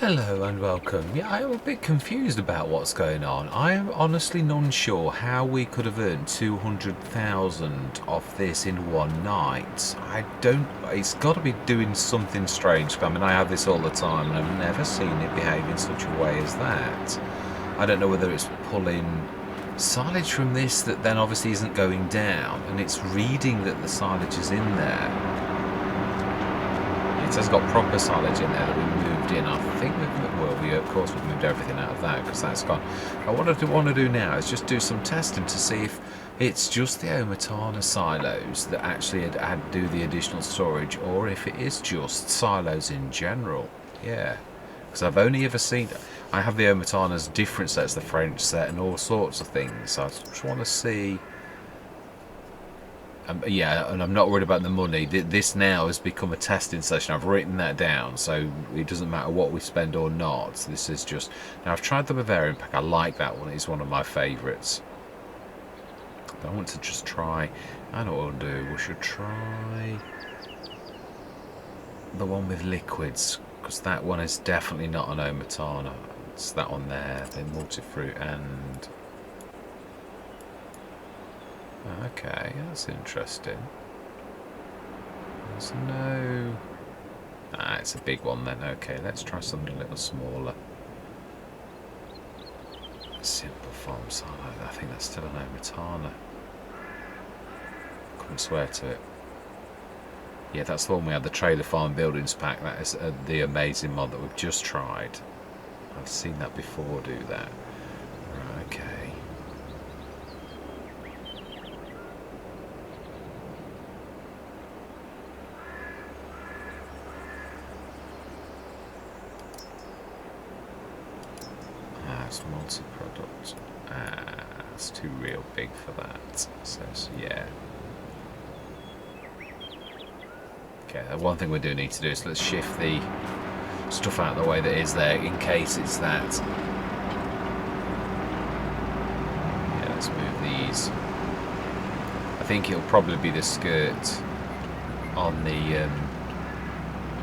Hello and welcome. Yeah, I am a bit confused about what's going on. I am honestly none sure how we could have earned 200,000 off this in one night. I don't... It's got to be doing something strange. I mean, I have this all the time and I've never seen it behave in such a way as that. I don't know whether it's pulling silage from this that then obviously isn't going down, and it's reading that the silage is in there. It has got proper silage in there that we moved in. I think of course we've moved everything out of that because that's gone. What I want to do now is just do some testing to see if it's just the Omatana silos that actually do the additional storage, or if it is just silos in general. Yeah, because I've only ever seen... I have the Omatana's different sets, the French set and all sorts of things. So I just want to see... yeah, and I'm not worried about the money. This now has become a testing session. I've written that down, so it doesn't matter what we spend or not. This is just... Now, I've tried the Bavarian pack. I like that one. It's one of my favourites. But I want to just try... I know what we'll do. We should try the one with liquids, because that one is definitely not an Omatana. It's that one there, the MultiFruit and... Okay, that's interesting. There's no... Ah, it's a big one then. Okay, let's try something a little smaller. Simple farm silo. I think that's still an Omatana. Couldn't swear to it. Yeah, that's the one we had, the trailer farm buildings pack. That is the amazing mod that we've just tried. I've seen that before do that. Right, okay. Multi-product. It's too real big for that. So yeah. Okay, one thing we do need to do is let's shift the stuff out of the way that is there in case it's that. Yeah, let's move these. I think it'll probably be the skirt on the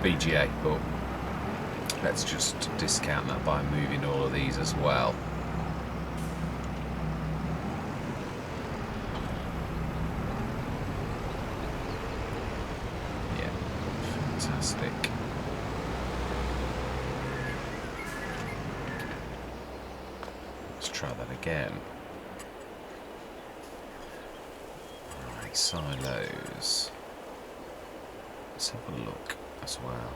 BGA, but let's just discount that by moving all of these as well. Yeah, fantastic. Let's try that again. Right, silos. Let's have a look as well.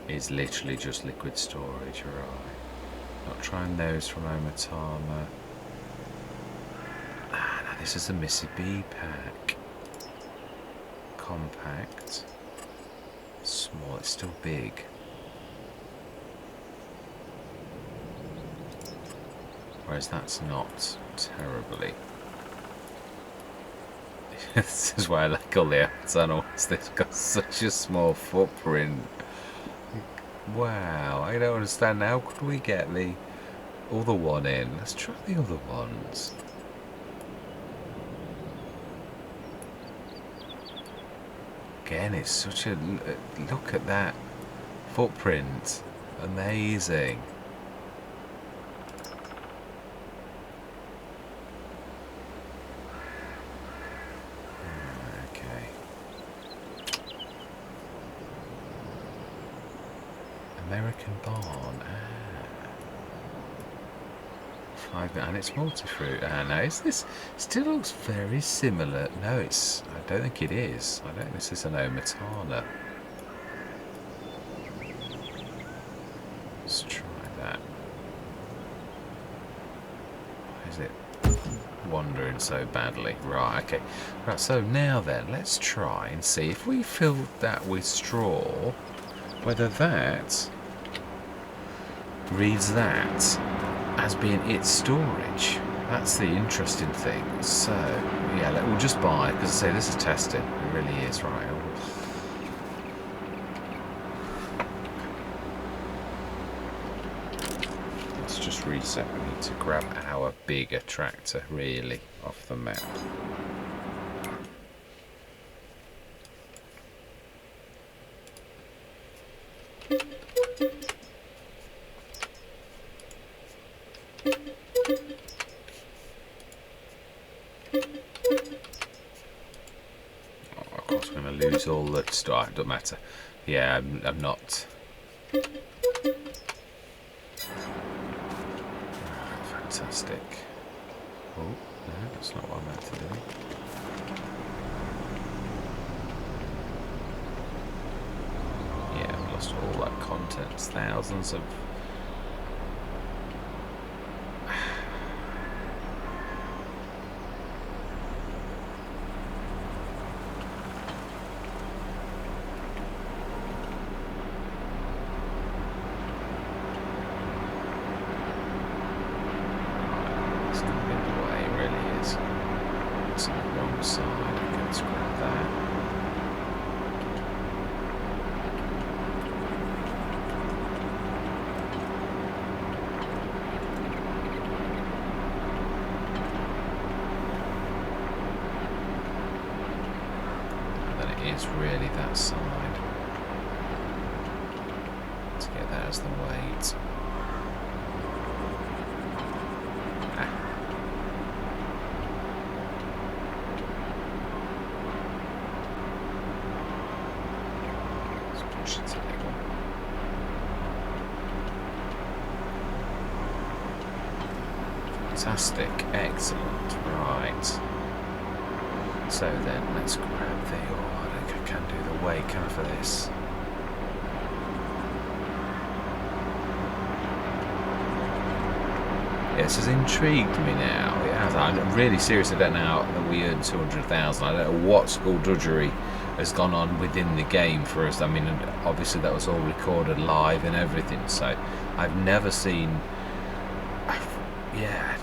Is literally just liquid storage, right? Not trying those from Omatana. Ah, no, this is a Missy B pack. Compact. Small, it's still big. Whereas that's not terribly. This is why I like all the Omatana. They've got such a small footprint. Wow, I don't understand. How could we get the other one in? Let's try the other ones. Again, it's such a... Look at that footprint. Amazing. American barn. And it's MultiFruit. No, is this still looks very similar? No, it's. I don't think it is. I don't think this is an Omatana. Let's try that. Why is it wandering so badly? Right. Okay. Right. So now then, let's try and see if we fill that with straw, whether that reads that as being its storage. That's the interesting thing. So yeah, we'll just buy, because I say this is testing. It really is, right? Let's just reset. We need to grab our bigger tractor really off the map. Of course, I'm going to lose all that stuff. It doesn't matter. Yeah, I'm not. Fantastic. Oh, no, that's not what I meant to do. Yeah, I've lost all that content. Thousands of... It's really that side. Let's get that as the weight. Let's push it to the one. Fantastic, excellent, right. So then, let's grab the... I can do the weight, can I, for this? Yeah, this has intrigued me now. It has. I'm really serious about now that we earned 200,000. I don't know what skullduggery has gone on within the game for us. I mean, obviously that was all recorded live and everything, so I've never seen... Yeah,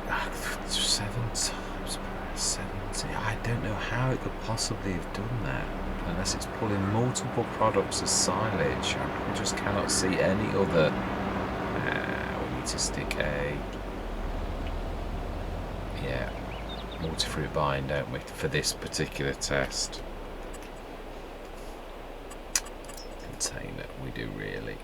7 times 70. I don't know how it could possibly have done that. Unless it's pulling multiple products as silage. I just cannot see any other. We need to stick a... Yeah, MultiFruit buying, don't we, for this particular test. Container, we do really.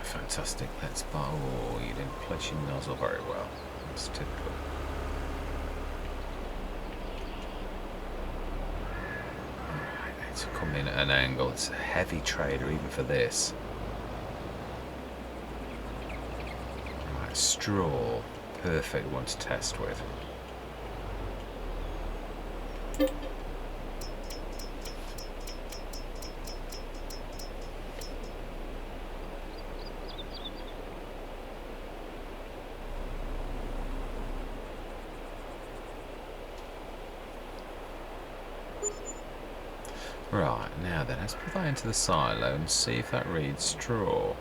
Fantastic, let's buy. Oh, you didn't place your nozzle very well. That's typical. Alright, let's come in at an angle. It's a heavy trailer even for this. Right, straw. Perfect one to test with. Right, now then, let's put that into the silo and see if that reads straw.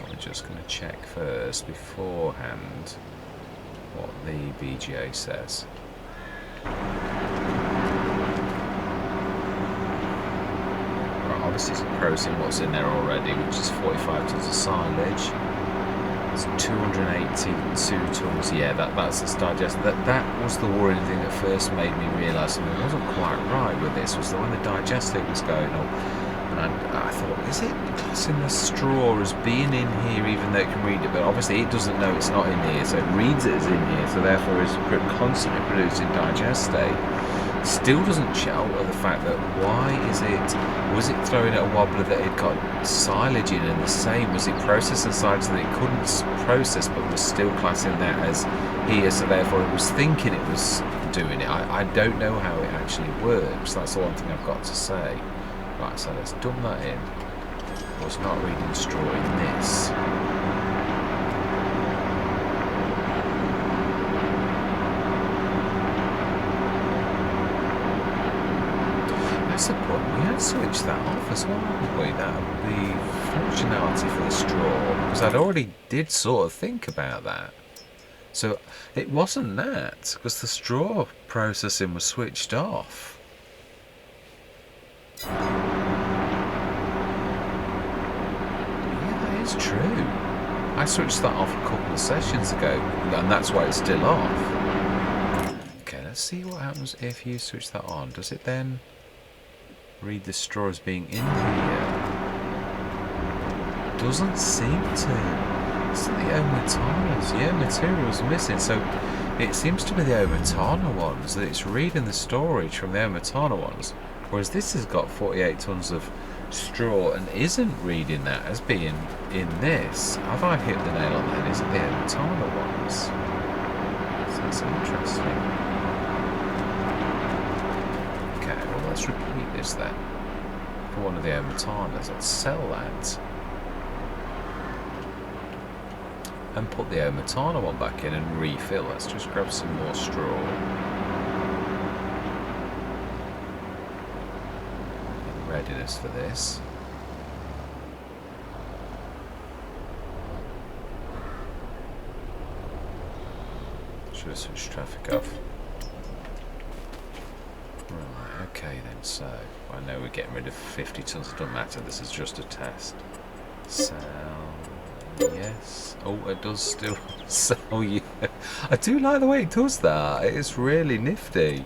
I'm just going to check first, beforehand, what the BGA says. Right, obviously it's processing what's in there already, which is 45 tons of silage. 282 tons. Yeah, that's the digest. That was the worrying thing that first made me realise something wasn't quite right with this. Was that when the digestive was going up, and I thought, is it classing the straw as being in here, even though it can read it? But obviously it doesn't know it's not in here, so it reads it as in here. So therefore, it's constantly producing digestate. Still doesn't shelter the fact that was it throwing at a wobbler that it got silage in, and the same, was it processing silage that it couldn't process but was still classing that as here, so therefore it was thinking it was doing it. I don't know how it actually works. That's the one thing I've got to say. Right, so let's dump that in. Well, it's not reading straw in this. That's the point. We had switched that off as well, hadn't we? That would be functionality for the straw, because I'd already did sort of think about that. So it wasn't that, because the straw processing was switched off. It's true. I switched that off a couple of sessions ago, and that's why it's still off. Okay, let's see what happens if you switch that on. Does it then read the straw as being in here? Doesn't seem to. It's the Omatanas. Yeah, material's missing. So it seems to be the Omatana ones that it's reading the storage from the Omatana ones, whereas this has got 48 tons of straw and isn't reading that as being in this. Have I hit the nail on the head? Is it the Omatana ones? So that's interesting. Okay, well let's repeat this then. For one of the Omatanas, let's sell that. And put the Omatana one back in and refill. Let's just grab some more straw. In readiness for this. Should have switched traffic off. Right, okay then, so I know we're getting rid of 50 tons, it doesn't matter, this is just a test. Sell. Yes. Oh, it does still sell you. I do like the way it does that. It's really nifty.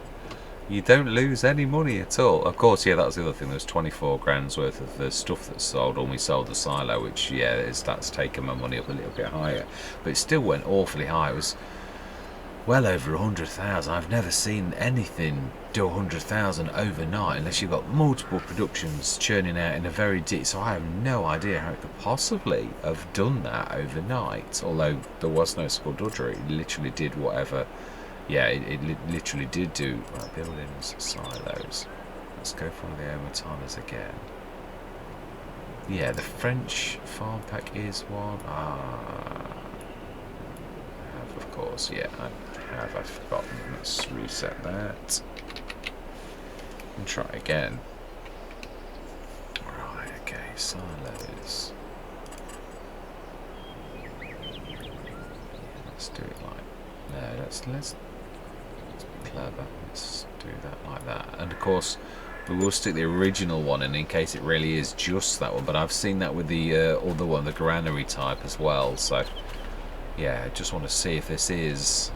You don't lose any money at all. Of course, yeah, that was the other thing. There's 24 grand's worth of the stuff that's sold when we sold the silo, which, yeah, that's taken my money up a little bit higher. But it still went awfully high. It was well over 100,000. I've never seen anything do 100,000 overnight unless you've got multiple productions churning out in a very deep. So I have no idea how it could possibly have done that overnight. Although there was no skullduggery, it literally did whatever. Yeah, it literally did do. Right, buildings, silos. Let's go for one of the Omatanas again. Yeah, the French farm pack is one. Of course, yeah, I've forgotten. Let's reset that and try again. Right, okay, silos. Let's do it like no. Let's be clever. Let's do that like that. And of course, we will stick the original one in case it really is just that one. But I've seen that with the other one, the granary type as well. So. Yeah, I just want to see if this is.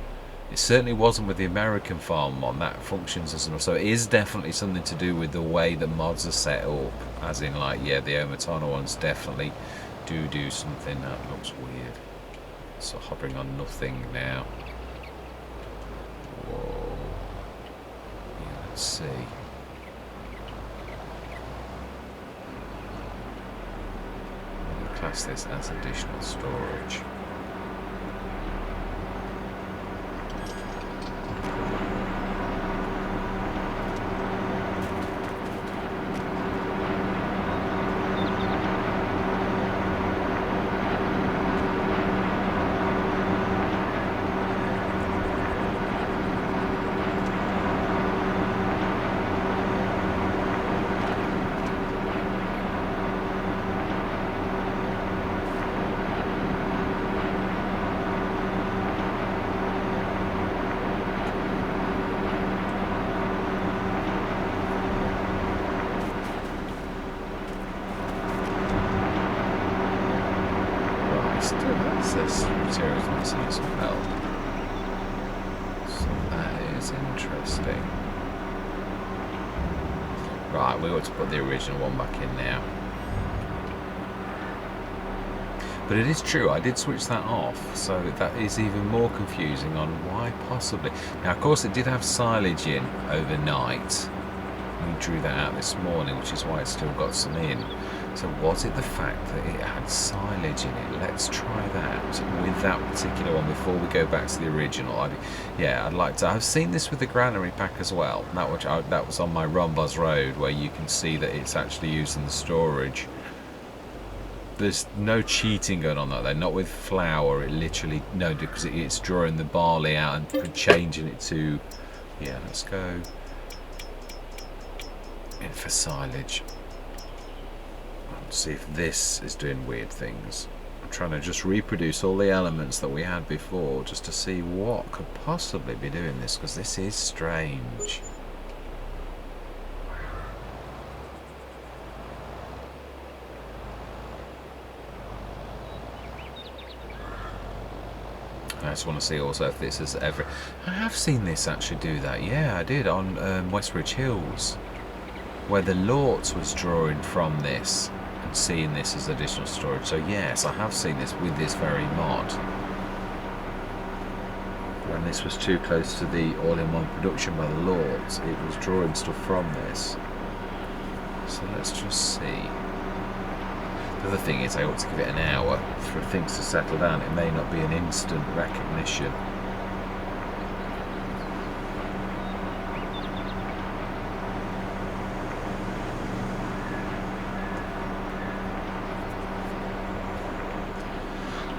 It certainly wasn't with the American farm one. That functions as an. So it is definitely something to do with the way the mods are set up. As in, like, yeah, the Omatana ones definitely do something that looks weird. So hovering on nothing now. Whoa. Yeah, let's see. I'm going to class this as additional storage. This material's missing as well. So that is interesting. Right, we ought to put the original one back in now. But it is true, I did switch that off, so that is even more confusing on why possibly. Now, of course, it did have silage in overnight. We drew that out this morning, which is why it's still got some in. So was it the fact that it had silage in it? Let's try that with that particular one before we go back to the original. I'd like to. I've seen this with the granary pack as well. That was on my Rombos Road, where you can see that it's actually using the storage. There's no cheating going on there. Not with flour. It literally no, because it's drawing the barley out and changing it to. Yeah, let's go in for silage. See if this is doing weird things. I'm trying to just reproduce all the elements that we had before just to see what could possibly be doing this, because this is strange. I just want to see also if this is ever... I have seen this actually do that. Yeah, I did on Westbridge Hills, where the Lorts was drawing from this and seeing this as additional storage. So yes, I have seen this with this very mod. When this was too close to the all-in-one production by the Lords, it was drawing stuff from this. So let's just see. The other thing is I ought to give it an hour for things to settle down. It may not be an instant recognition.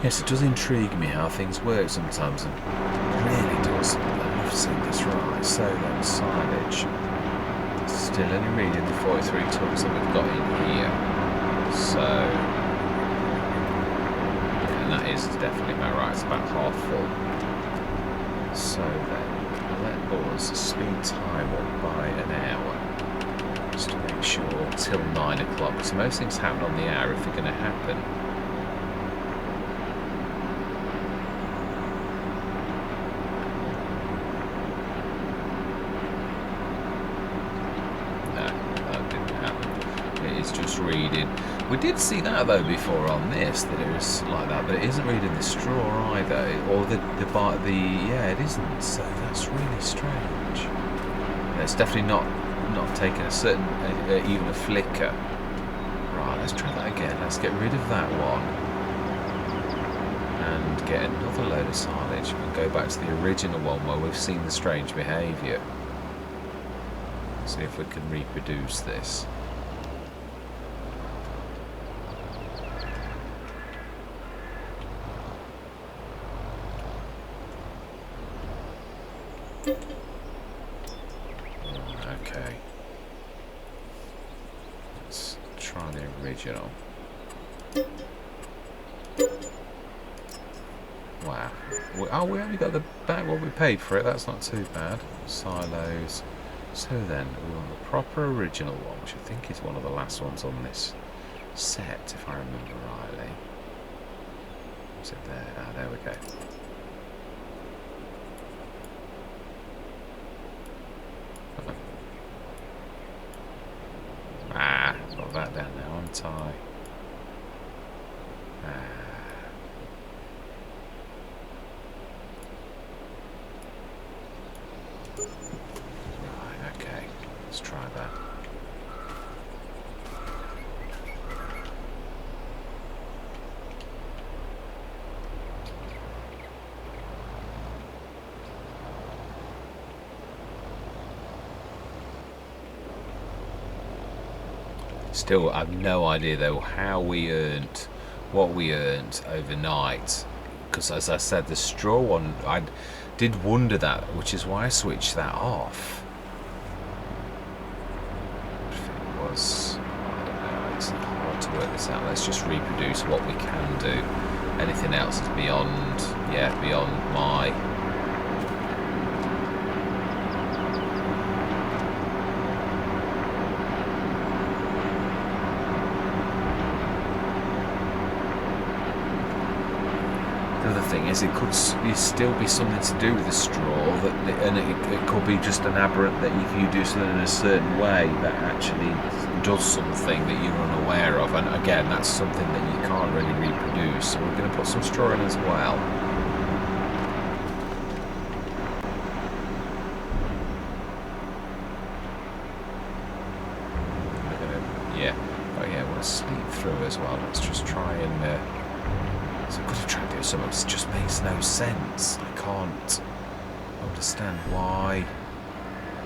Yes, it does intrigue me how things work sometimes, and it really does. I've seen this right. So then, silage. Still only reading the 43 tons that we've got in here. So, and that is definitely about right. It's about half full. So then, let us speed time up by an hour, just to make sure till 9 o'clock. So most things happen on the hour if they're going to happen. Reading. We did see that though before on this, that it was like that, but it isn't reading the straw either, or the yeah, it isn't. So that's really strange. And it's definitely not taking a certain even a flicker. Right, let's try that again. Let's get rid of that one and get another load of silage and go back to the original one where we've seen the strange behaviour. See if we can reproduce this. Okay, let's try the original. Wow. Oh, we only got the back what we paid for it. That's not too bad. Silos. So then, we want the proper original one, which I think is one of the last ones on this set, if I remember rightly. Was it there? Ah, there we go. Got that down now, untie. Right, okay, let's try that. Still, I've no idea though how we earned what we earned overnight, because as I said, the straw one, I did wonder that, which is why I switched that off. If it was, I don't know, it's hard to work this out. Let's just reproduce what we can do. Anything else is beyond, yeah, beyond my... The other thing is, it could still be something to do with the straw, and it could be just an aberrant that if you do something in a certain way, that actually does something that you're unaware of. And again, that's something that you can't really reproduce. So we're going to put some straw in as well. I want to sleep through as well. Let's just try and. So I'm going to try and do something that just makes no sense. I can't understand why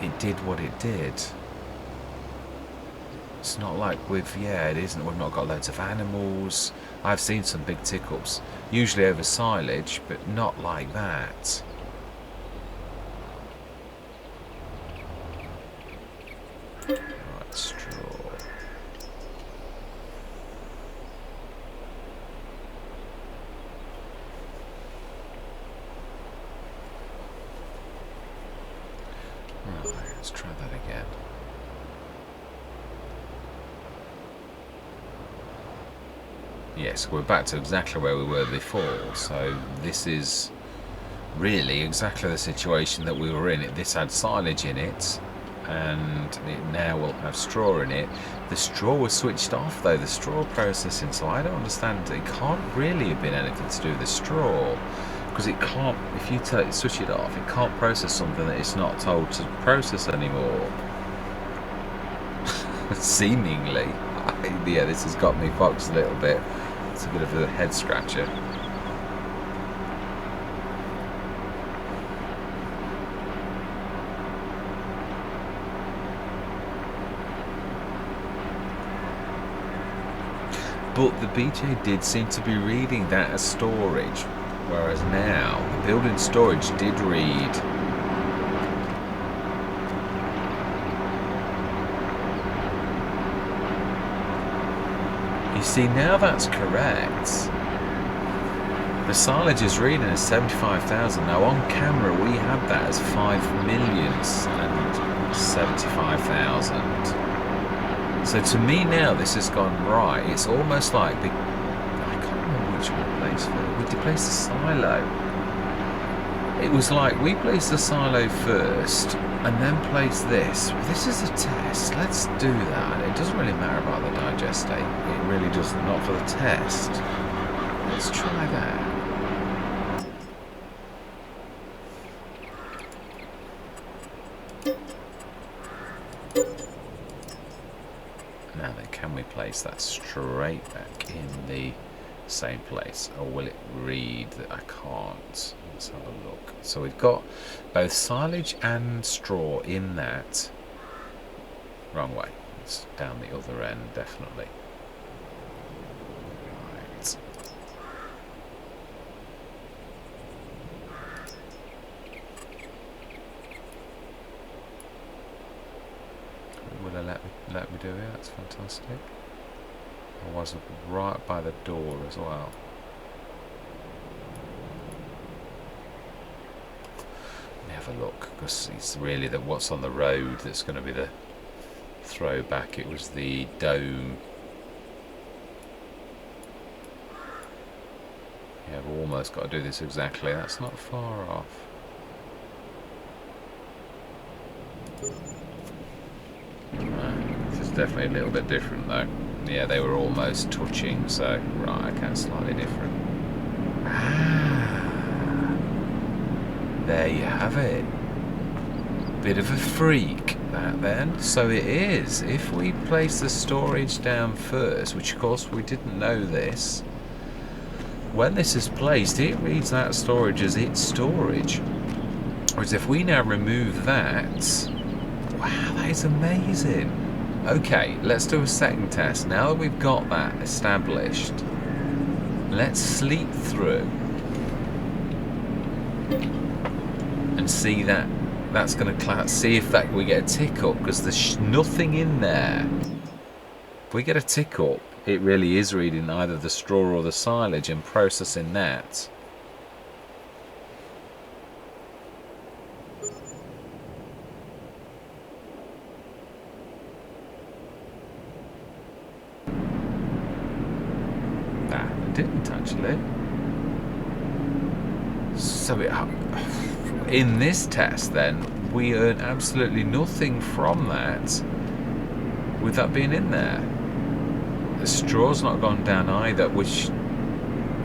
it did what it did. It's not like we've not got loads of animals. I've seen some big tick-ups, usually over silage, but not like that. Right, straw. Right, let's try that again. Yes, we're back to exactly where we were before. So this is really exactly the situation that we were in. This had silage in it, and it now will have straw in it. The straw was switched off though, the straw processing, so I don't understand. It can't really have been anything to do with the straw, because it can't, if you switch it off, it can't process something that it's not told to process anymore. Seemingly. Yeah, this has got me foxed a little bit. It's a bit of a head scratcher. But the BJ did seem to be reading that as storage, whereas now the building storage did read. You see, now that's correct. The silage is reading as 75,000. Now on camera we had that as 5,075,000. So to me now this has gone right. It's almost like I can't remember which one we placed first. We placed the silo. It was like we placed the silo first and then placed this. Well, this is a test. Let's do that. It doesn't really matter about the digestate. It really does not for the test. Let's try that. Now then, can we place that straight back in the same place, or will it read that I can't? Let's have a look. So we've got both silage and straw in that. Wrong way. It's down the other end, definitely. Right. Will it let me do it? That's fantastic. I was right by the door as well. Let me have a look, because it's really that what's on the road that's going to be the throwback. It was the dome. Yeah, we've almost got to do this exactly. That's not far off. This is definitely a little bit different though. Yeah, they were almost touching, so right, okay, slightly different. There you have it. Bit of a freak, that then. So it is. If we place the storage down first, which of course we didn't know this, when this is placed, it reads that storage as its storage. Whereas if we now remove that, wow, that is amazing. Okay, let's do a second test. Now that we've got that established, let's sleep through and see that that's going to see if that we get a tick up, because there's nothing in there. If we get a tick up, it really is reading either the straw or the silage and processing that. Didn't actually. So in this test then we earn absolutely nothing from that with that being in there. The straw's not gone down either, which,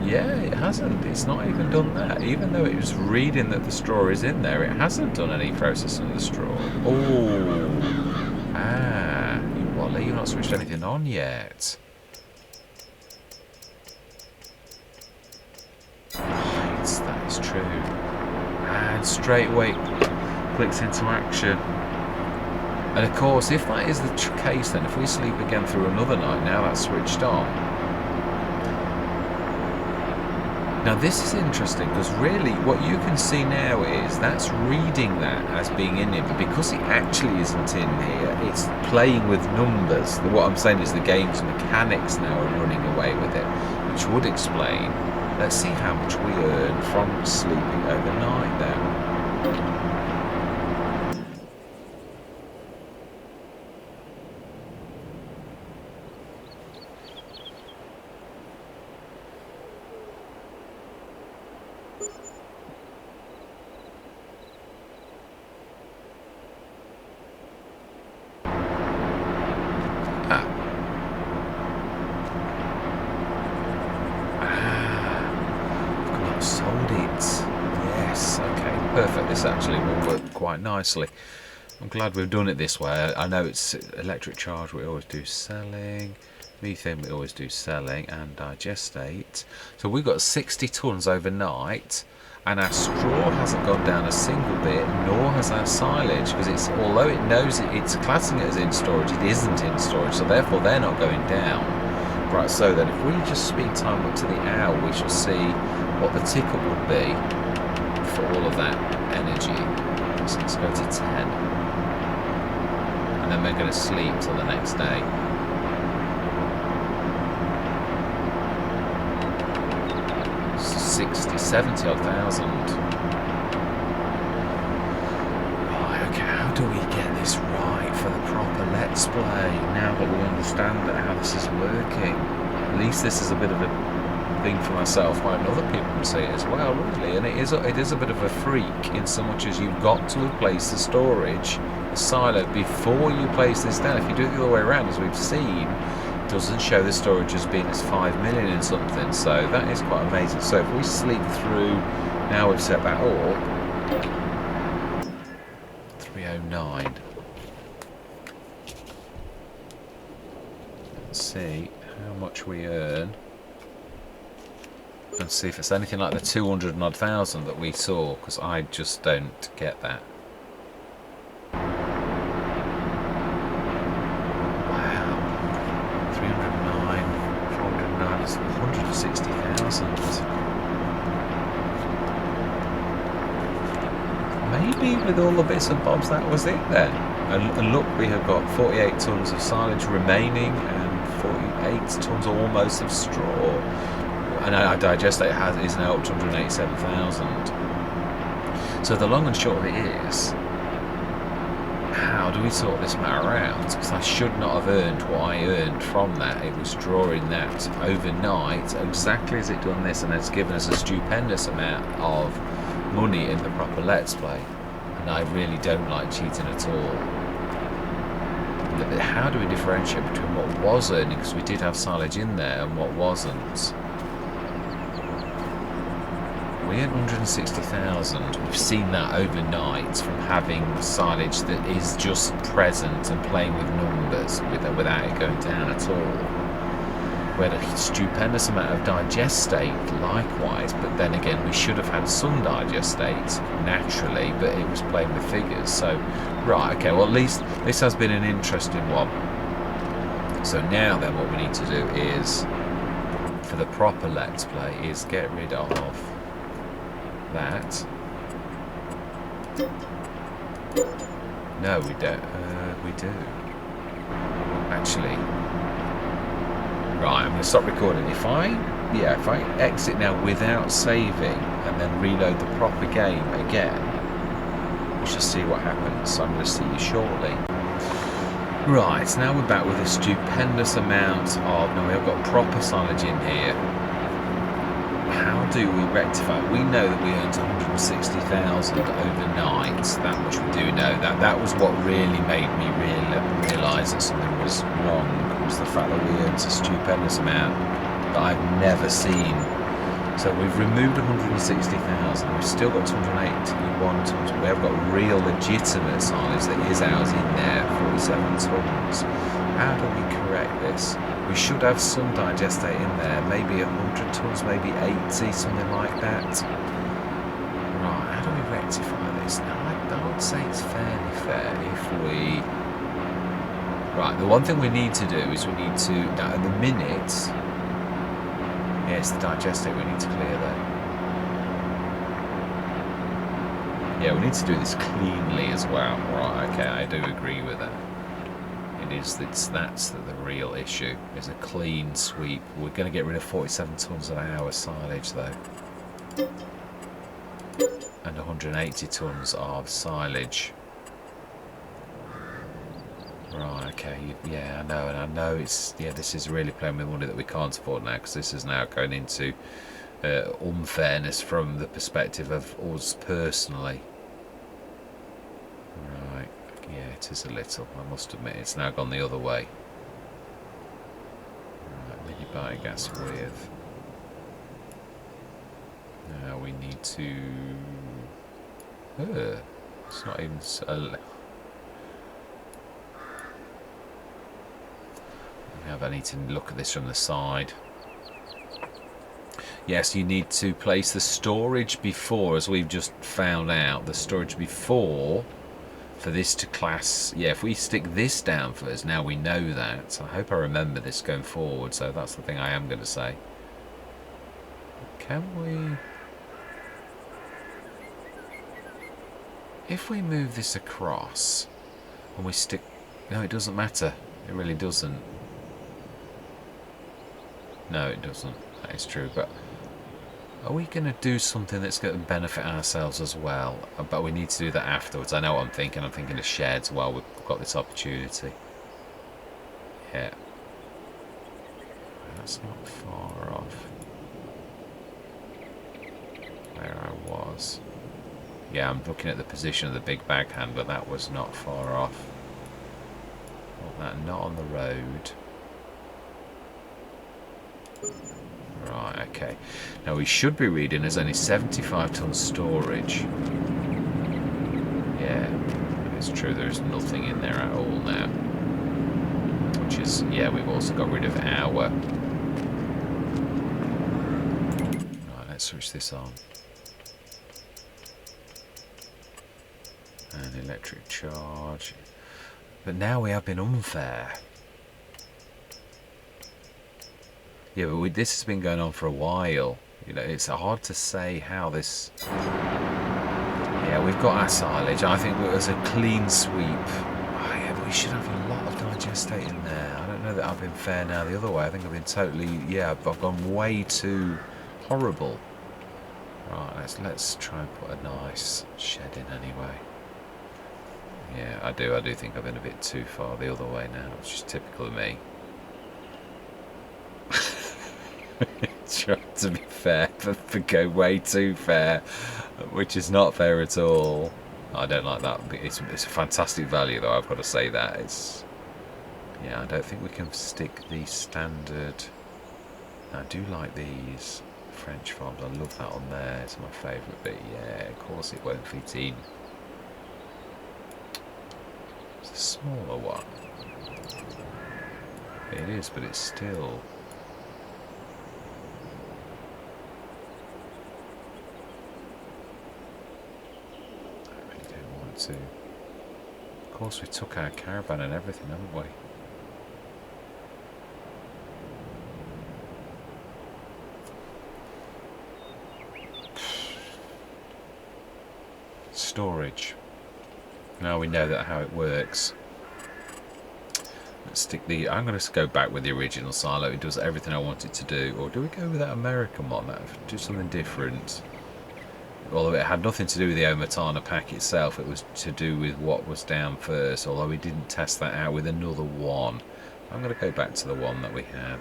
yeah, it hasn't. It's not even done that. Even though it was reading that the straw is in there, it hasn't done any processing of the straw. Oh, you Wally, you've not switched anything on yet. That is true. And straight away clicks into action. And of course, if that is the case, then if we sleep again through another night, now that's switched on. Now this is interesting, because really what you can see now is that's reading that as being in here, but because it actually isn't in here, it's playing with numbers. What I'm saying is the game's mechanics now are running away with it, which would explain. Let's see how much we earn from sleeping overnight then. quite nicely. I'm glad we've done it this way. I know it's electric charge, we always do selling. Methane, we always do selling, and digestate. So we've got 60 tonnes overnight, and our straw hasn't gone down a single bit, nor has our silage, because it's, although it knows it's classing it as in storage, it isn't in storage, so therefore they're not going down. Right, so then if we just speed time up to the hour, we shall see what the tick-up would be for all of that energy. So let's go to 10. And then we're going to sleep till the next day. 60, 70 odd thousand. Right, okay, how do we get this right for the proper Let's Play, now that we understand how this is working? At least this is a bit of a thing for myself, why other people can see it as well, really. And it is a bit of a freak, in so much as you've got to have placed the storage, the silo, before you place this down. If you do it the other way around, as we've seen, doesn't show the storage as being as 5 million in something, so that is quite amazing. So if we sleep through, now we've set that up, 309. Let's see how much we earn, and see if it's anything like the 200 and odd thousand that we saw, because I just don't get that. 160,000. Maybe with all the bits and bobs that was it then. And look, we have got 48 tonnes of silage remaining and 48 tonnes almost of straw. And our digestate is now up to 187,000. So the long and short of it is, how do we sort this matter out? Because I should not have earned what I earned from that. It was drawing that overnight, exactly as it done this, and it's given us a stupendous amount of money in the proper Let's Play. And I really don't like cheating at all. But how do we differentiate between what was earning, because we did have silage in there, and what wasn't? We had 160,000. We've seen that overnight from having silage that is just present and playing with numbers without it going down at all. We had a stupendous amount of digestate likewise, but then again we should have had some digestate naturally, but it was playing with figures. So, right, okay, well at least this has been an interesting one. So now then what we need to do is, for the proper Let's Play, is get rid of that. No, we don't. We do. Actually, right. I'm going to stop recording. If I exit now without saving and then reload the proper game again, we shall see what happens. So I'm going to see you shortly. Right. Now we're back with a stupendous amount of. Now we've got proper silage in here. How do we rectify it? We know that we earned 160,000 overnight. That much we do know. That was what really made me realise that something was wrong, was the fact that we earned a stupendous amount that I've never seen. So we've removed 160,000. We've still got 281 tonnes. We have got real legitimate silage that is ours in there, 47 tonnes. How do we correct this? We should have some digestate in there, maybe 100 tonnes, maybe 80, something like that. Right, how do we rectify this? Now, I would say it's fairly fair if we... Right, the one thing we need to do is we need to... Now, at the minute... Yeah, it's the digestate we need to clear there. Yeah, we need to do this cleanly as well. Right, okay, I do agree with that. That's the real issue, is a clean sweep. We're going to get rid of 47 tonnes of our silage though, and 180 tonnes of silage. Right, okay, yeah, I know, and I know it's, yeah, this is really playing with money that we can't afford now, because this is now going into unfairness from the perspective of us personally. Right. Yeah, it is a little, I must admit. It's now gone the other way. Right, mini biogas with. Now we need to... It's not even I need to look at this from the side. Yes, you need to place the storage before, as we've just found out, the storage before for this to class. Yeah, if we stick this down first, now we know that. I hope I remember this going forward, so that's the thing I am going to say. Can we... If we move this across and we stick... No, it doesn't matter. It really doesn't. No, it doesn't. That is true, but... Are we going to do something that's going to benefit ourselves as well? But we need to do that afterwards. I know what I'm thinking. I'm thinking of sheds while we've got this opportunity. Yeah. That's not far off where I was. Yeah, I'm looking at the position of the big bag handler. That was not far off. Well, that not on the road. Right, okay. Now we should be reading there's only 75 ton storage. Yeah, it's true, there's nothing in there at all now. Which is, yeah, we've also got rid of our... Right, let's switch this on. And electric charge. But now we have been unfair. Yeah, but this has been going on for a while. You know, it's hard to say how this... Yeah, we've got our silage. I think it was a clean sweep. Oh, yeah, but we should have a lot of digestate in there. I don't know that I've been fair now the other way. I think I've been totally... Yeah, I've gone way too horrible. Right, let's try and put a nice shed in anyway. Yeah, I do think I've been a bit too far the other way now. It's just typical of me. Trying to be fair, but go way too fair, which is not fair at all. I don't like that. It's a fantastic value, though. I've got to say that. It's... Yeah, I don't think we can stick the standard... I do like these French fries. I love that on there. It's my favourite bit. Yeah, of course it won't fit in. It's a smaller one. It is, but it's still... To. Of course, we took our caravan and everything, haven't we? Storage. Now we know that how it works. Let's stick the... I'm going to go back with the original silo. It does everything I want it to do. Or do we go with that American one? That do something different. Although it had nothing to do with the Omatana pack itself, it was to do with what was down first, although we didn't test that out with another one. I'm going to go back to the one that we had.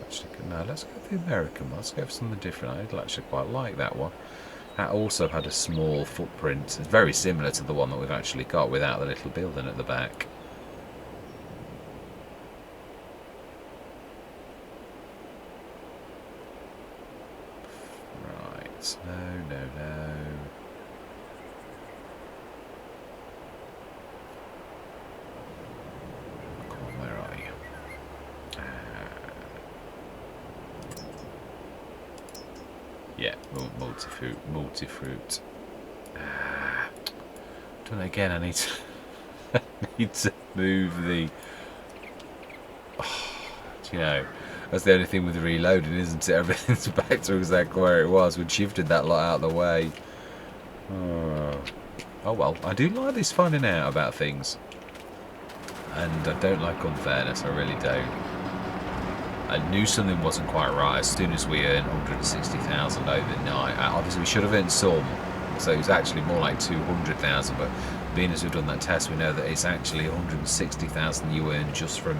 Actually, no, let's go for the American one. Let's go for something different. I actually quite like that one. That also had a small footprint. It's very similar to the one that we've actually got without the little building at the back. No. Come on, where are you? Yeah, MultiFruit. Done it again. I need to, I need to move the... Oh, do you know... That's the only thing with the reloading, isn't it? Everything's back to exactly where it was. We'd shifted that lot out of the way. Oh well, I do like this finding out about things. And I don't like unfairness, I really don't. I knew something wasn't quite right as soon as we earned 160,000 overnight. Obviously we should have earned some, so it was actually more like 200,000, but being as we've done that test, we know that it's actually 160,000 you earn just from...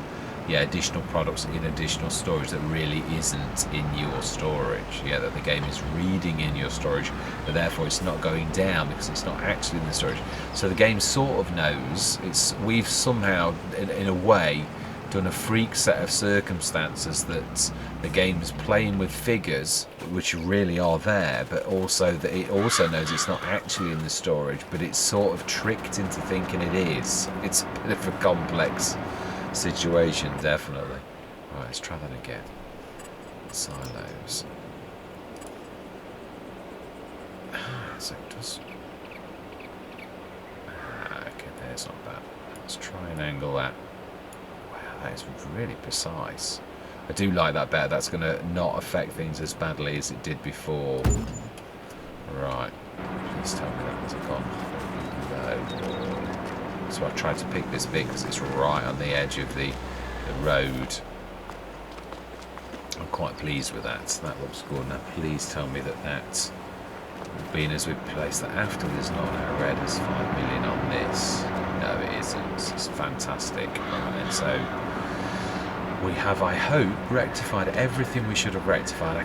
Yeah, additional products in additional storage that really isn't in your storage. Yeah, that the game is reading in your storage, but therefore it's not going down because it's not actually in the storage. So the game sort of knows. We've somehow, in a way, done a freak set of circumstances that the game's playing with figures which really are there, but also that it also knows it's not actually in the storage, but it's sort of tricked into thinking it is. It's a bit of a complex situation, definitely. Right, let's try that again. Silos. So it does. Okay, there's not bad. Let's try and angle that. Wow, that is really precise. I do like that better. That's going to not affect things as badly as it did before. Right. Please tell me that hasn't gone low. So I tried to pick this bit because it's right on the edge of the road. I'm quite pleased with that. That looks good. Now please tell me that that's being as we've placed that after there's not now red as 5 million on this. No, it isn't. It's fantastic. Right, and so we have, I hope, rectified everything we should have rectified. I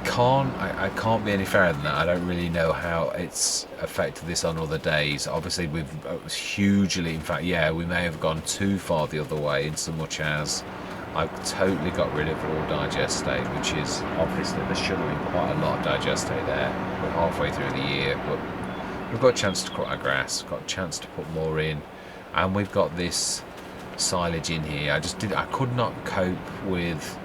can't be any fairer than that. I don't really know how it's affected this on other days. Obviously, we've hugely, in fact, yeah, we may have gone too far the other way in so much as I've totally got rid of all digestate, which is obviously there should have been quite a lot of digestate there. We're halfway through the year, but we've got a chance to cut our grass, got a chance to put more in, and we've got this silage in here. I could not cope with.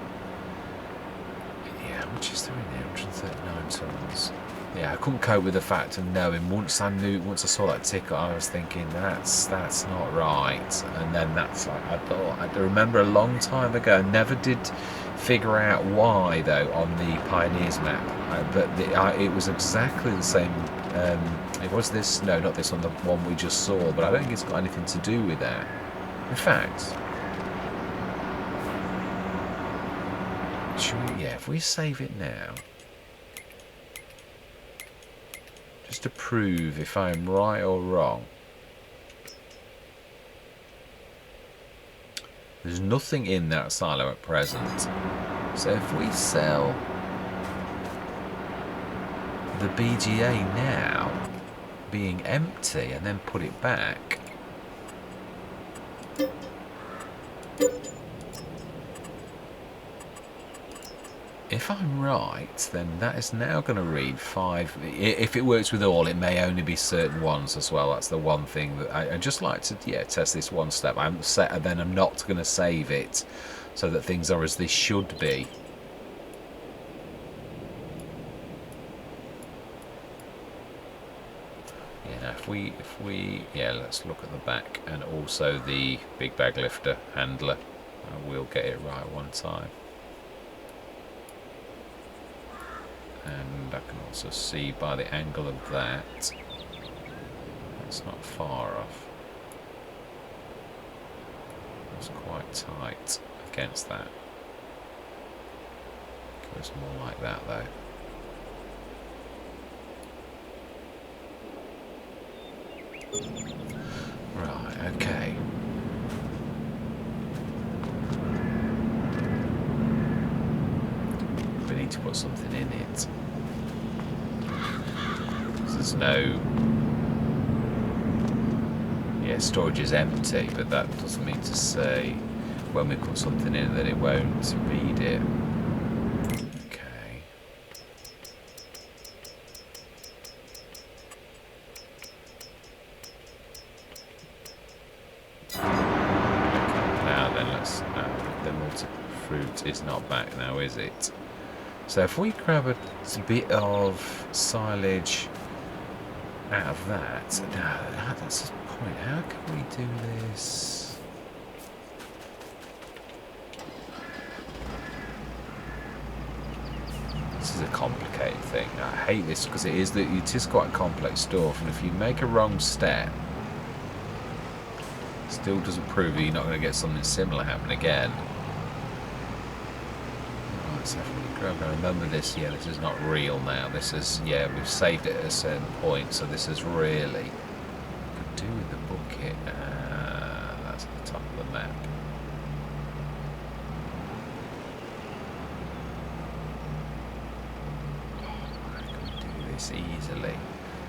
Yeah, how much is there in there? 139 tons. Yeah, I couldn't cope with the fact of knowing once I saw that ticker, I was thinking that's not right. And then that's like I remember a long time ago, never did figure out why though on the Pioneers map, but it was exactly the same. It was this, no, not this one, the one we just saw, but I don't think it's got anything to do with that. In fact, yeah, if we save it now, just to prove if I'm right or wrong. There's nothing in that silo at present. So if we sell the BGA now, being empty, and then put it back, if I'm right, then that is now going to read 5. If it works with all, it may only be certain ones as well. That's the one thing that I just like to, yeah, test this one step. I haven't set, and then I'm not going to save it so that things are as they should be. Yeah, if we, yeah, let's look at the back and also the big bag lifter handler. We'll get it right one time. And I can also see by the angle of that, that's not far off. It's quite tight against that. Goes more like that though. Right, okay. We need to put something in it. There's no... Yeah, storage is empty, but that doesn't mean to say when we put something in that it won't read it. Okay. Now then, let's... the MultiFruit is not back now, is it? So if we grab a bit of silage out of that, no, that's the point. How can we do this? This is a complicated thing. I hate this because it is quite complex stuff, and if you make a wrong step, it still doesn't prove that you're not going to get something similar happen again. So if we grab, remember this, yeah, this is not real now. This is, yeah, we've saved it at a certain point, so this is really... Could do with the bucket. That's at the top of the map. Oh, I can do this easily.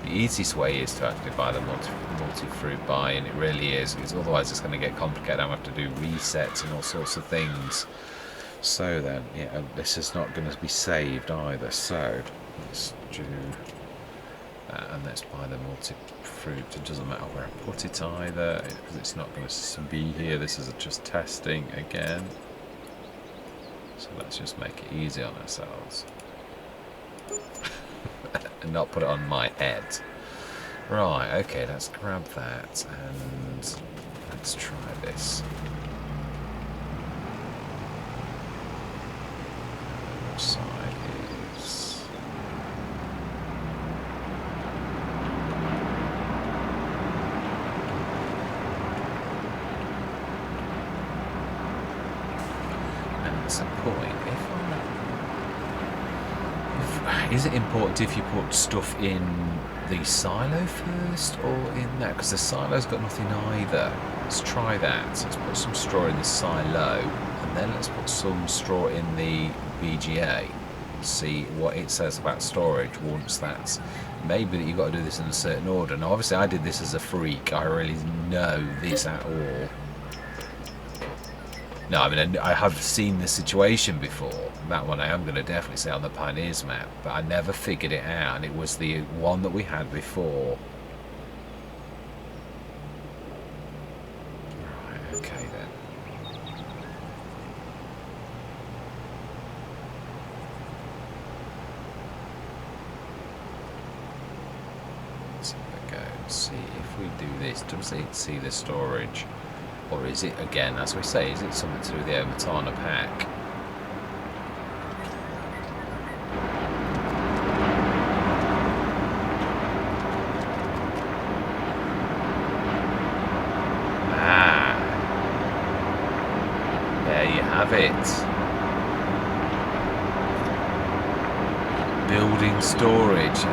The easiest way is to actually buy the MultiFruit buy, and it really is, because otherwise it's going to get complicated. I'm going to have to do resets and all sorts of things. So then, yeah, this is not going to be saved either. So let's do that, and let's buy the MultiFruit. It doesn't matter where I put it either, because it's not going to be here. This is just testing again. So let's just make it easy on ourselves. And not put it on my head. Right, okay, let's grab that and let's try this. Which side is... And it's a point. Is it important if you put stuff in the silo first or in that? Because the silo's got nothing either. Let's try that. Let's put some straw in the silo, and then let's put some straw in the BGA. See what it says about storage once that's... Maybe that you've got to do this in a certain order. Now obviously I did this as a freak. I really know this at all. No, I mean, I have seen this situation before. That one I am going to definitely say on the Pioneers map, but I never figured it out, and it was the one that we had before. Right, okay then. So there we go. See if we do this. Does it see the storage? Or is it, again, as we say, is it something to do with the Matana pack? Ah, there you have it. Building storage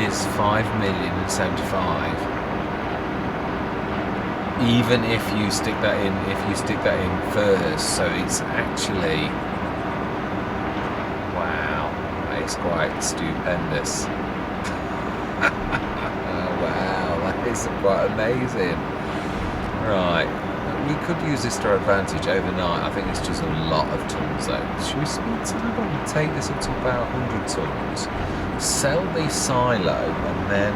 is 5,075,000. Even if you stick that in, first, so it's actually, wow, that is quite stupendous. Oh, wow, that is quite amazing. Right, we could use this to our advantage overnight. I think it's just a lot of tons though. Should we speed to and take this up to about 100 tons, sell the silo, and then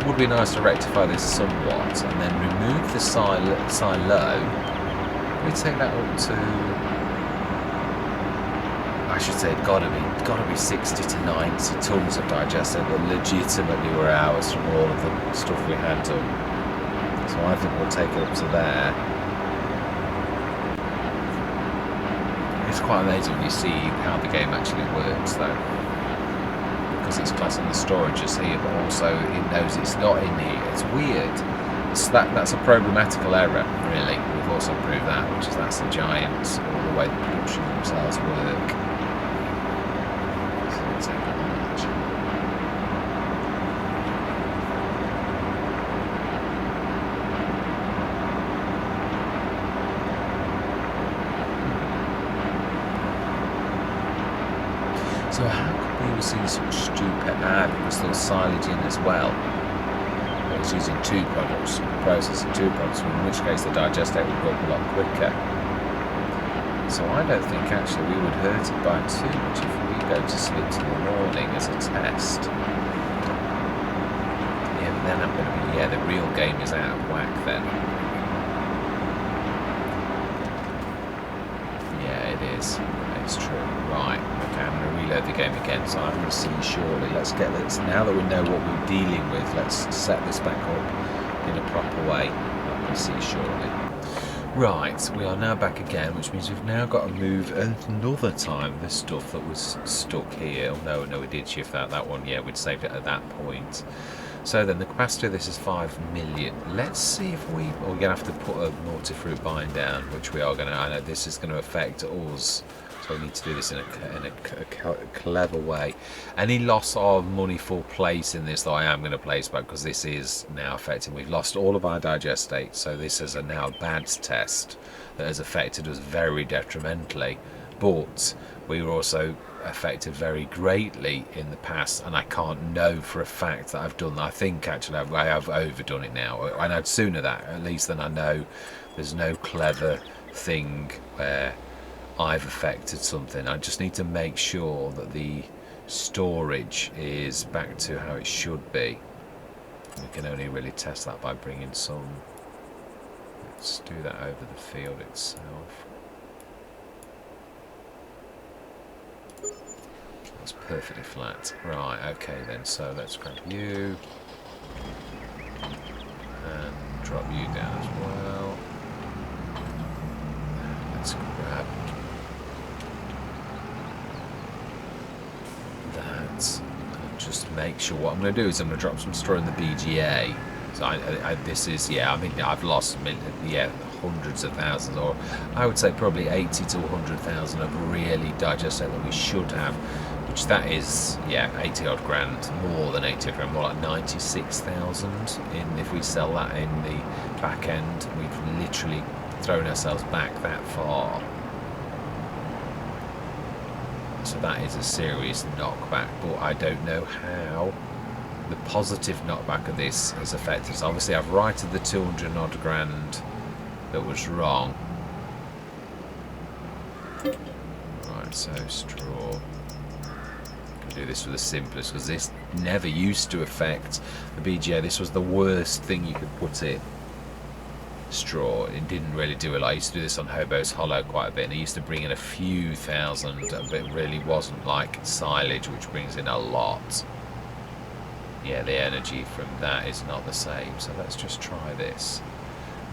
would be nice to rectify this somewhat, and then remove the silo. We take that up to, I should say, gotta be 60 to 90 tons of digester that legitimately were ours from all of the stuff we had done. So I think we'll take it up to there. It's quite amazing when you see how the game actually works, though. It's classing the storage as here, but also it knows it's not in here. It's weird. That's a programmatical error, really. We've also proved that, which is that's the giants, all the way the production themselves work. So let's take a match. So how could we have seen such stupid because there was silage in as well? It was using two products, processing two products, in which case the digestate would go up a lot quicker. So I don't think actually we would hurt it by too much if we go to sleep in the morning as a test. Yeah, but then I'm going to be, yeah, the real game is out of whack then. Yeah, it is. It's true. Right. Okay, I'm going to reload the game again, so I'm going to see you shortly. Let's get this. Now that we know what we're dealing with, let's set this back up in a proper way. I'm going to see you shortly. Right, we are now back again, which means we've now got to move another time the stuff that was stuck here. Oh, no, we did shift out that one. Yeah, we'd saved it at that point. So then the capacity of this is 5 million. Let's see if we're going to have to put a MultiFruit bind down, which we are going to. I know this is going to affect us. So we need to do this in a clever way. Any loss of money for placing this, though, I am going to place back because this is now affecting. We've lost all of our digestate, so this is a now bad test that has affected us very detrimentally. But we were also affected very greatly in the past, and I can't know for a fact that I've done that. I think actually I have overdone it now, and I'd sooner that at least than I know there's no clever thing where I've affected something. I just need to make sure that the storage is back to how it should be. We can only really test that by bringing some. Let's do that over the field itself. That's perfectly flat. Right, okay then, so let's grab you and drop you down as well. Let's grab that and just make sure. What I'm going to do is I'm going to drop some straw in the BGA. So this is, yeah, I mean, I've lost, hundreds of thousands, or I would say probably 80 to 100,000 of really digestate that we should have, which that is, yeah, 80 odd grand, more than 80 grand, more like 96,000 in, if we sell that in the back end. We've literally thrown ourselves back that far. So that is a serious knockback, but I don't know how the positive knockback of this has affected us. Obviously I've righted the 200 odd grand that was wrong. Right, so straw. I can do this for the simplest, because this never used to affect the BGA. This was the worst thing you could put in. Straw. It didn't really do a lot. I used to do this on Hobo's Hollow quite a bit, and it used to bring in a few thousand, but it really wasn't like silage, which brings in a lot. Yeah, the energy from that is not the same. So let's just try this.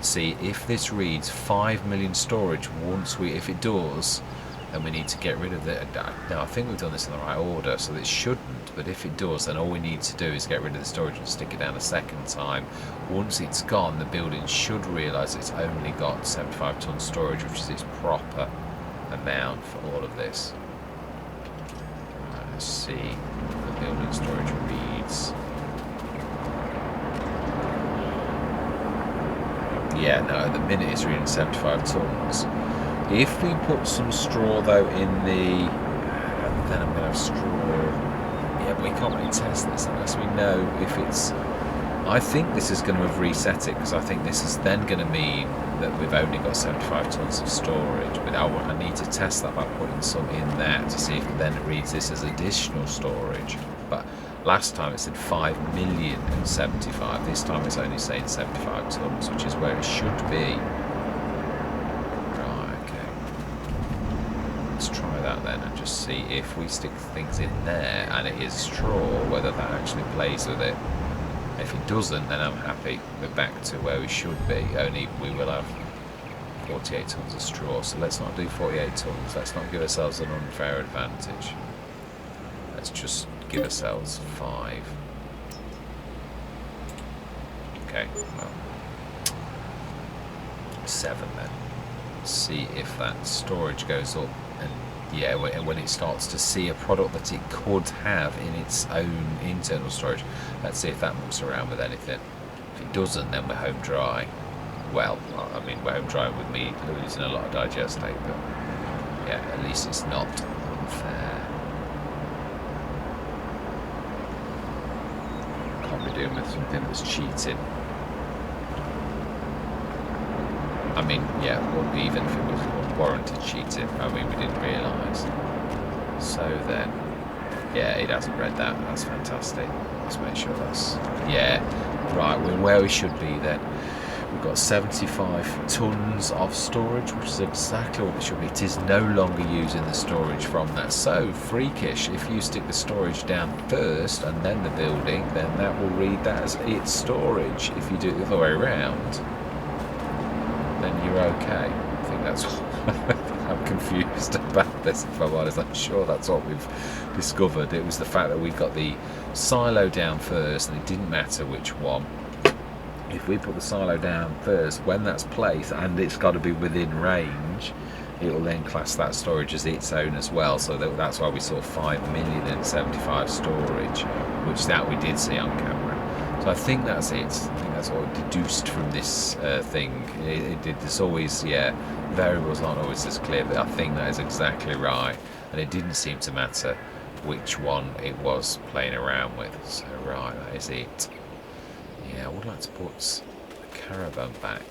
See if this reads 5 million storage. Once we, if it does, then we need to get rid of it. Now I think we've done this in the right order, so it shouldn't. But if it does, then all we need to do is get rid of the storage and stick it down a second time. Once it's gone, the building should realise it's only got 75 ton storage, which is its proper amount for all of this. Right, let's see what the building storage reads. Yeah, no, at the minute it's reading 75 tons. If we put some straw though in the, then I'm going to have straw. Yeah, but we can't really test this unless we know if it's, I think this is going to have reset it, because I think this is then going to mean that we've only got 75 tons of storage, but I need to test that by putting some in there to see if then it reads this as additional storage. But last time it said 5 million and 75. This time it's only saying 75 tons, which is where it should be. Right, okay. Let's try that then and just see if we stick things in there and it is straw, whether that actually plays with it. If it doesn't, then I'm happy. We're back to where we should be, only we will have 48 tons of straw. So let's not do 48 tons. Let's not give ourselves an unfair advantage. Let's just give ourselves 5. Okay, well, 7 then. See if that storage goes up, and yeah, when it starts to see a product that it could have in its own internal storage, let's see if that moves around with anything. If it doesn't, then we're home dry. Well, I mean, we're home dry with me losing a lot of digestate, but yeah, at least it's not unfair. Doing with something that's cheating. I mean, yeah, well, even if it was unwarranted cheating, I mean, we didn't realise. So then, yeah, it hasn't read that. That's fantastic. Let's make sure that's, yeah, right, we're where we should be then. We've got 75 tons of storage, which is exactly what it should be. It is no longer using the storage from that. So freakish. If you stick the storage down first and then the building, then that will read that as its storage. If you do it the other way around, then you're okay. I think that's I'm confused about this, if I'm honest. I'm sure that's what we've discovered. It was the fact that we got the silo down first, and it didn't matter which one. If we put the silo down first, when that's placed and it's got to be within range, it will then class that storage as its own as well. So that's why we saw 5 million and 75 storage, which that we did see on camera. So I think that's it. I think that's what we deduced from this thing. It did. There's always, yeah, variables aren't always as clear, but I think that is exactly right. and it didn't seem to matter which one it was playing around with. So right, that is it. Yeah, I would like to put the caravan back.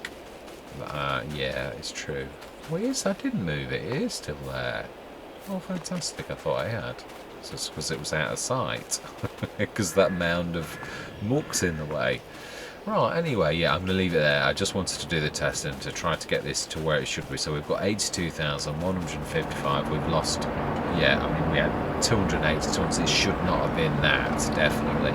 Yeah, it's true. Well, yes, I didn't move it. It is still there. Oh, fantastic. I thought I had. So it's because it was out of sight. Because that mound of muck's in the way. Right, anyway, yeah, I'm going to leave it there. I just wanted to do the testing to try to get this to where it should be. So we've got 82,155. We've lost, yeah, I mean, we had 280 tons. It should not have been that, definitely.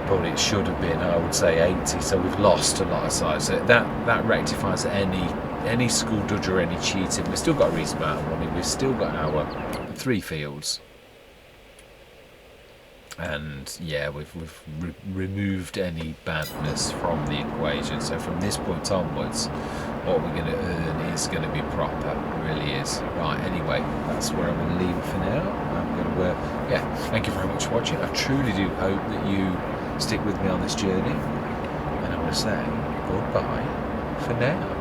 But it should have been, I would say, 80. So we've lost a lot of size. So that rectifies any skullduggery or any cheating. We've still got a reasonable amount of money. We've still got our 3 fields. And yeah, we've removed any badness from the equation. So from this point onwards, what we're going to earn is going to be proper. It really is. Right, anyway, that's where I'm going to leave it for now. I'm going to, yeah, thank you very much for watching. I truly do hope that you stick with me on this journey. And I want to say goodbye for now.